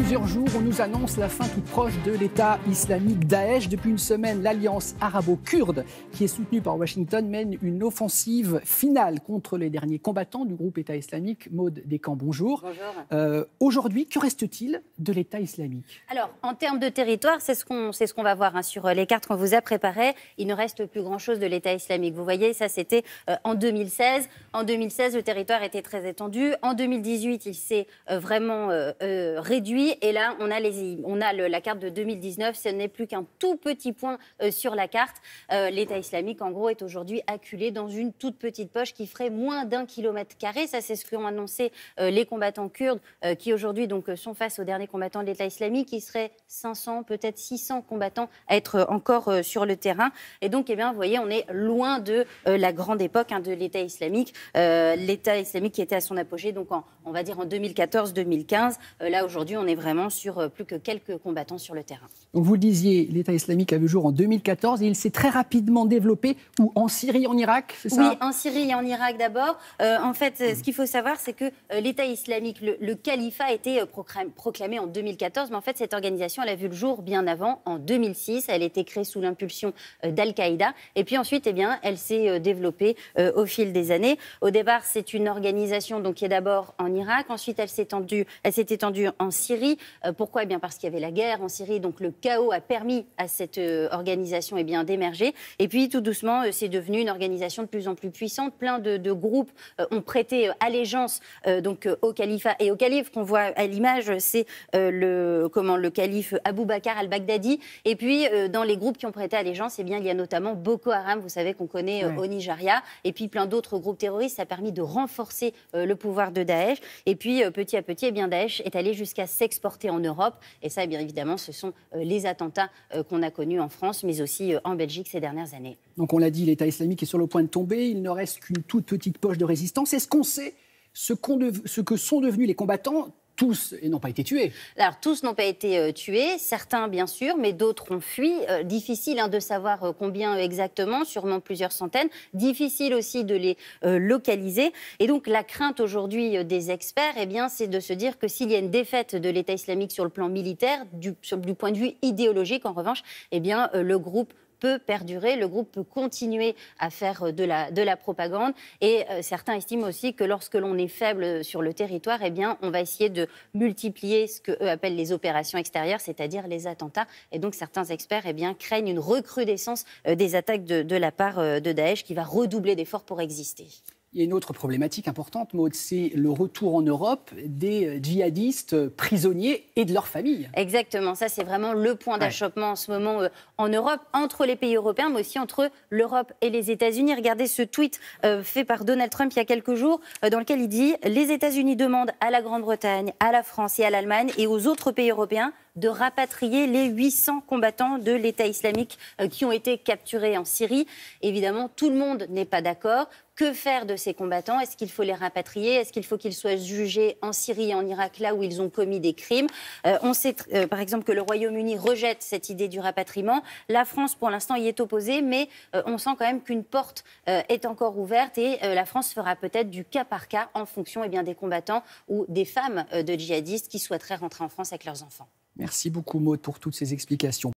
plusieurs jours, on nous annonce la fin toute proche de l'État islamique Daesh. Depuis une semaine, l'alliance arabo-kurde, qui est soutenue par Washington, mène une offensive finale contre les derniers combattants du groupe État islamique. Maude Descamps, bonjour. Bonjour. Aujourd'hui, que reste-t-il de l'État islamique? Alors, en termes de territoire, c'est ce qu'on va voir sur les cartes qu'on vous a préparées. Il ne reste plus grand-chose de l'État islamique. Vous voyez, ça c'était en 2016. En 2016, le territoire était très étendu. En 2018, il s'est vraiment réduit. Et là, on a la carte de 2019. Ce n'est plus qu'un tout petit point sur la carte. L'État islamique, en gros, est aujourd'hui acculé dans une toute petite poche qui ferait moins d'1 km². Ça, c'est ce qu'ont annoncé les combattants kurdes qui aujourd'hui donc sont face aux derniers combattants de l'État islamique. Il serait 500, peut-être 600 combattants à être encore sur le terrain. Et donc, eh bien, vous voyez, on est loin de la grande époque de l'État islamique. L'État islamique qui était à son apogée, donc on va dire en 2014-2015. Là, aujourd'hui, on est vraiment sur plus que quelques combattants sur le terrain. Donc, vous le disiez, l'État islamique a vu jour en 2014 et il s'est très rapidement développé en Syrie, en Irak, c'est ça? Oui, en Syrie et en Irak d'abord. En fait, ce qu'il faut savoir, c'est que l'État islamique, le califat a été proclamé en 2014, mais en fait, cette organisation, elle a vu le jour bien avant, en 2006. Elle a été créée sous l'impulsion d'Al-Qaïda. Et puis ensuite, eh bien, elle s'est développée au fil des années. Au départ, c'est une organisation donc, qui est d'abord en Irak. Ensuite, elle s'est étendue en Syrie. Pourquoi? Eh bien, parce qu'il y avait la guerre en Syrie. Donc, le chaos a permis à cette organisation d'émerger. Et puis, tout doucement, c'est devenu une organisation de plus en plus puissante. Plein de groupes ont prêté allégeance donc, au califat et au calife qu'on voit à l'image. C'est le calife Abou Bakr al-Baghdadi. Et puis, dans les groupes qui ont prêté allégeance, eh bien, il y a notamment Boko Haram, vous savez, qu'on connaît au Nigeria. Et puis, plein d'autres groupes terroristes. Ça a permis de renforcer le pouvoir de Daesh. Et puis, petit à petit, eh bien, Daesh est allé jusqu'à s'exporter en Europe. Et ça, bien évidemment, ce sont les attentats qu'on a connus en France, mais aussi en Belgique ces dernières années. Donc, on l'a dit, l'État islamique est sur le point de tomber. Il ne reste qu'une toute petite poche de résistance. Est-ce qu'on sait ce que sont devenus les combattants? Tous n'ont pas été tués. Alors, tous n'ont pas été tués, certains bien sûr, mais d'autres ont fui. Difficile de savoir combien exactement, sûrement plusieurs centaines. Difficile aussi de les localiser. Et donc, la crainte aujourd'hui des experts, eh bien, c'est de se dire que s'il y a une défaite de l'État islamique sur le plan militaire, du point de vue idéologique, en revanche, eh bien, le groupe peut perdurer, le groupe peut continuer à faire de la propagande et certains estiment aussi que lorsque l'on est faible sur le territoire, eh bien, on va essayer de multiplier ce qu'eux appellent les opérations extérieures, c'est-à-dire les attentats. Et donc certains experts eh bien, craignent une recrudescence des attaques de la part de Daesh qui va redoubler d'efforts pour exister. Il y a une autre problématique importante, Maude, c'est le retour en Europe des djihadistes prisonniers et de leurs familles. Exactement, ça c'est vraiment le point d'achoppement en ce moment en Europe, entre les pays européens, mais aussi entre l'Europe et les États-Unis. Regardez ce tweet fait par Donald Trump il y a quelques jours, dans lequel il dit « Les États-Unis demandent à la Grande-Bretagne, à la France et à l'Allemagne et aux autres pays européens de rapatrier les 800 combattants de l'État islamique qui ont été capturés en Syrie. » Évidemment, tout le monde n'est pas d'accord. Que faire de ces combattants? Est-ce qu'il faut les rapatrier? Est-ce qu'il faut qu'ils soient jugés en Syrie et en Irak, là où ils ont commis des crimes? On sait par exemple que le Royaume-Uni rejette cette idée du rapatriement. La France, pour l'instant, y est opposée, mais on sent quand même qu'une porte est encore ouverte et la France fera peut-être du cas par cas en fonction eh bien, des combattants ou des femmes de djihadistes qui souhaiteraient rentrer en France avec leurs enfants. Merci beaucoup, Maude, pour toutes ces explications.